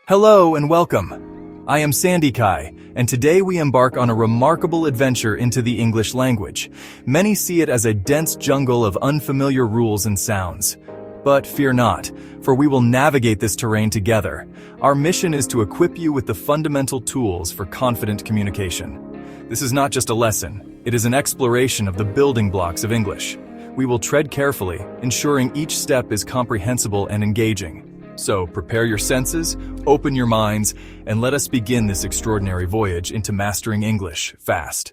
Hello and welcome. I am Sandy Kai, and today we embark on a remarkable adventure into the English language. Many see it as a dense jungle of unfamiliar rules and sounds. But fear not, for we will navigate this terrain together. Our mission is to equip you with the fundamental tools for confident communication. This is not just a lesson, it is an exploration of the building blocks of English. We will tread carefully, ensuring each step is comprehensible and engaging. So prepare your senses, open your minds, and let us begin this extraordinary voyage into mastering English fast.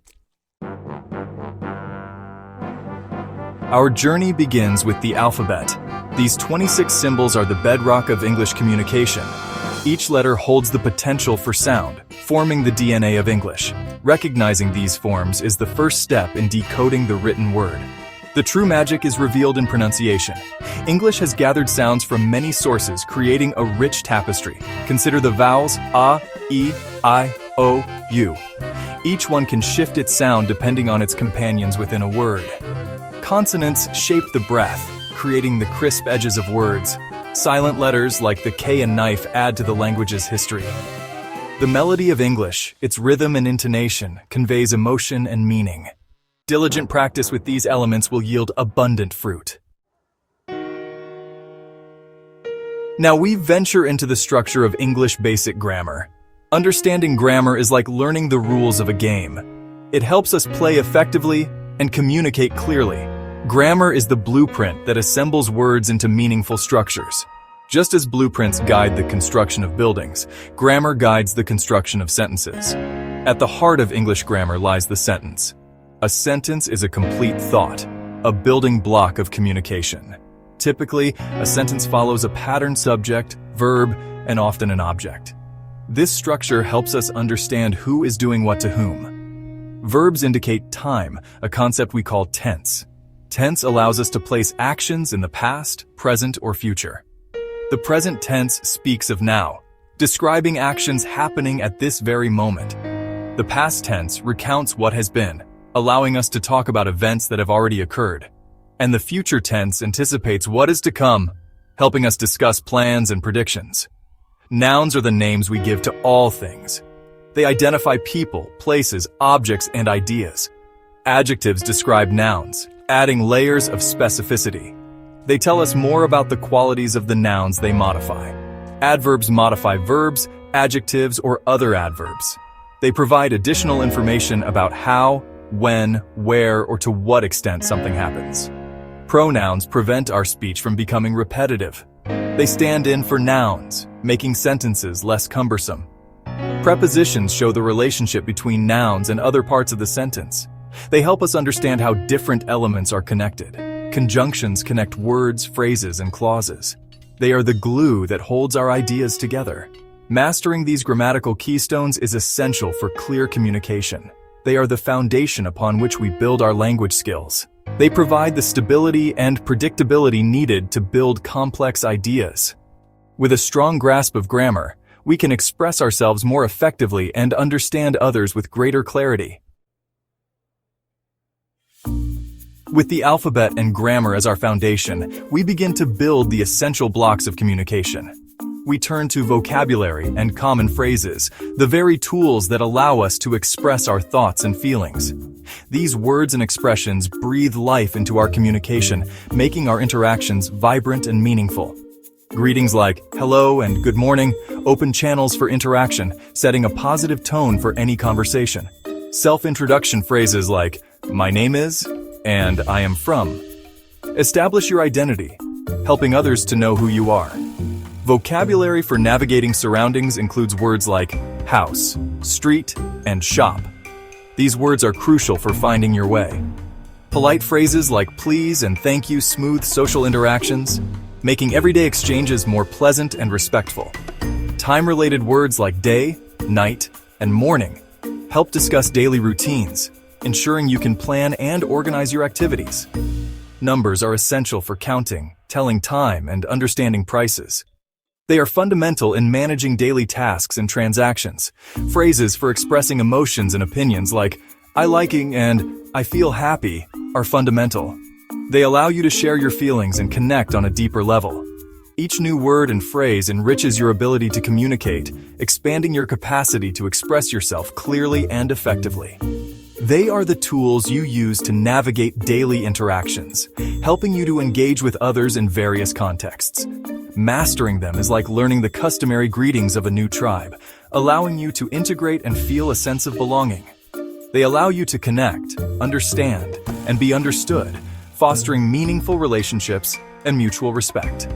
Our journey begins with the alphabet. These 26 symbols are the bedrock of English communication. Each letter holds the potential for sound, forming the DNA of English. Recognizing these forms is the first step in decoding the written word. The true magic is revealed in pronunciation. English has gathered sounds from many sources, creating a rich tapestry. Consider the vowels a, e, I, o, u. Each one can shift its sound depending on its companions within a word. Consonants shape the breath, creating the crisp edges of words. Silent letters like the K and knife add to the language's history. The melody of English, its rhythm and intonation, conveys emotion and meaning. Diligent practice with these elements will yield abundant fruit. Now we venture into the structure of English basic grammar. Understanding grammar is like learning the rules of a game. It helps us play effectively and communicate clearly. Grammar is the blueprint that assembles words into meaningful structures. Just as blueprints guide the construction of buildings, grammar guides the construction of sentences. At the heart of English grammar lies the sentence. A sentence is a complete thought, a building block of communication. Typically, a sentence follows a pattern subject, verb, and often an object. This structure helps us understand who is doing what to whom. Verbs indicate time, a concept we call tense. Tense allows us to place actions in the past, present, or future. The present tense speaks of now, describing actions happening at this very moment. The past tense recounts what has been, allowing us to talk about events that have already occurred. And the future tense anticipates what is to come, helping us discuss plans and predictions. Nouns are the names we give to all things. They identify people, places, objects, and ideas. Adjectives describe nouns, adding layers of specificity. They tell us more about the qualities of the nouns they modify. Adverbs modify verbs, adjectives, or other adverbs. They provide additional information about how, when, where, or to what extent something happens. Pronouns prevent our speech from becoming repetitive. They stand in for nouns, making sentences less cumbersome. Prepositions show the relationship between nouns and other parts of the sentence. They help us understand how different elements are connected. Conjunctions connect words, phrases, and clauses. They are the glue that holds our ideas together. Mastering these grammatical keystones is essential for clear communication. They are the foundation upon which we build our language skills. They provide the stability and predictability needed to build complex ideas. With a strong grasp of grammar, we can express ourselves more effectively and understand others with greater clarity. With the alphabet and grammar as our foundation, we begin to build the essential blocks of communication. We turn to vocabulary and common phrases, the very tools that allow us to express our thoughts and feelings. These words and expressions breathe life into our communication, making our interactions vibrant and meaningful. Greetings like hello and good morning open channels for interaction, setting a positive tone for any conversation. Self-introduction phrases like my name is and I am from establish your identity, helping others to know who you are. Vocabulary for navigating surroundings includes words like house, street, and shop. These words are crucial for finding your way. Polite phrases like please and thank you smooth social interactions, making everyday exchanges more pleasant and respectful. Time-related words like day, night, and morning help discuss daily routines, ensuring you can plan and organize your activities. Numbers are essential for counting, telling time, and understanding prices. They are fundamental in managing daily tasks and transactions. Phrases for expressing emotions and opinions like I liking and I feel happy are fundamental. They allow you to share your feelings and connect on a deeper level. Each new word and phrase enriches your ability to communicate, expanding your capacity to express yourself clearly and effectively. They are the tools you use to navigate daily interactions, helping you to engage with others in various contexts. Mastering them is like learning the customary greetings of a new tribe, allowing you to integrate and feel a sense of belonging. They allow you to connect, understand, and be understood, fostering meaningful relationships and mutual respect.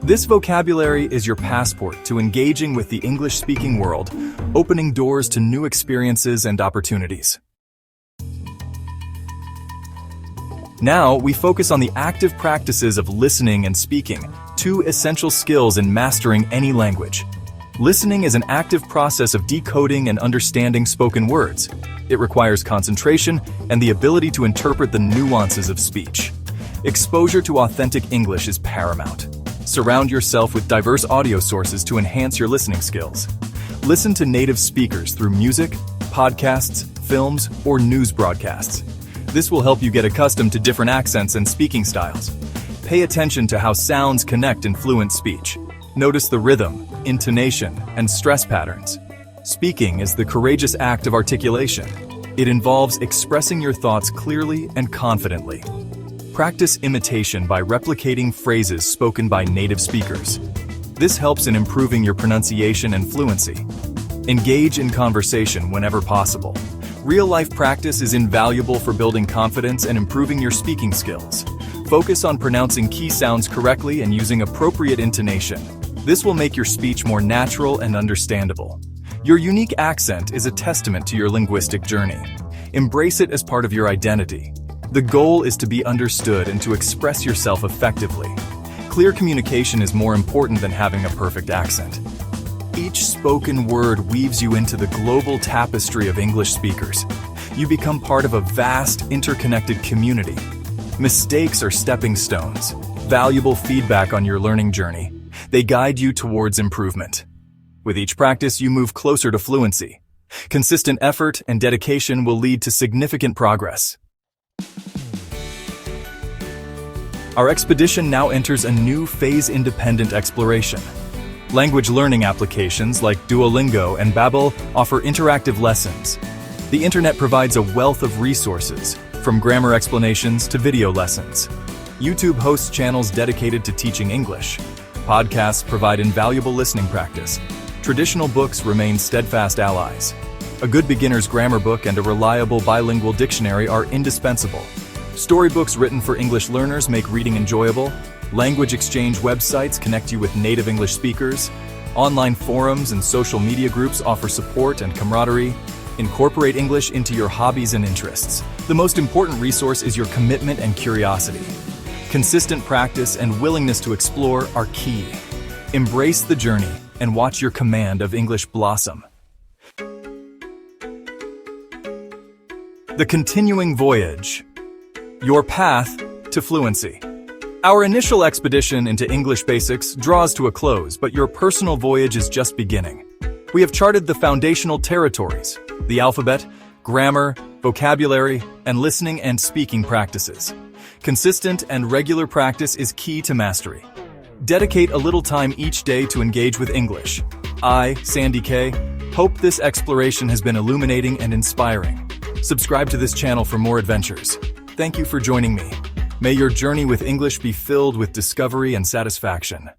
This vocabulary is your passport to engaging with the English-speaking world, opening doors to new experiences and opportunities. Now, we focus on the active practices of listening and speaking, two essential skills in mastering any language. Listening is an active process of decoding and understanding spoken words. It requires concentration and the ability to interpret the nuances of speech. Exposure to authentic English is paramount. Surround yourself with diverse audio sources to enhance your listening skills. Listen to native speakers through music, podcasts, films, or news broadcasts. This will help you get accustomed to different accents and speaking styles. Pay attention to how sounds connect in fluent speech. Notice the rhythm, intonation, and stress patterns. Speaking is the courageous act of articulation. It involves expressing your thoughts clearly and confidently. Practice imitation by replicating phrases spoken by native speakers. This helps in improving your pronunciation and fluency. Engage in conversation whenever possible. Real-life practice is invaluable for building confidence and improving your speaking skills. Focus on pronouncing key sounds correctly and using appropriate intonation. This will make your speech more natural and understandable. Your unique accent is a testament to your linguistic journey. Embrace it as part of your identity. The goal is to be understood and to express yourself effectively. Clear communication is more important than having a perfect accent. Each spoken word weaves you into the global tapestry of English speakers. You become part of a vast, interconnected community. Mistakes are stepping stones, valuable feedback on your learning journey. They guide you towards improvement. With each practice, you move closer to fluency. Consistent effort and dedication will lead to significant progress. Our expedition now enters a new phase-independent exploration. Language learning applications like Duolingo and Babbel offer interactive lessons. The internet provides a wealth of resources, from grammar explanations to video lessons. YouTube hosts channels dedicated to teaching English. Podcasts provide invaluable listening practice. Traditional books remain steadfast allies. A good beginner's grammar book and a reliable bilingual dictionary are indispensable. Storybooks written for English learners make reading enjoyable. Language exchange websites connect you with native English speakers. Online forums and social media groups offer support and camaraderie. Incorporate English into your hobbies and interests. The most important resource is your commitment and curiosity. Consistent practice and willingness to explore are key. Embrace the journey and watch your command of English blossom. The continuing voyage. Your path to fluency. Our initial expedition into English basics draws to a close, but your personal voyage is just beginning. We have charted the foundational territories, the alphabet, grammar, vocabulary, and listening and speaking practices. Consistent and regular practice is key to mastery. Dedicate a little time each day to engage with English. I, Sandy K, hope this exploration has been illuminating and inspiring. Subscribe to this channel for more adventures. Thank you for joining me. May your journey with English be filled with discovery and satisfaction.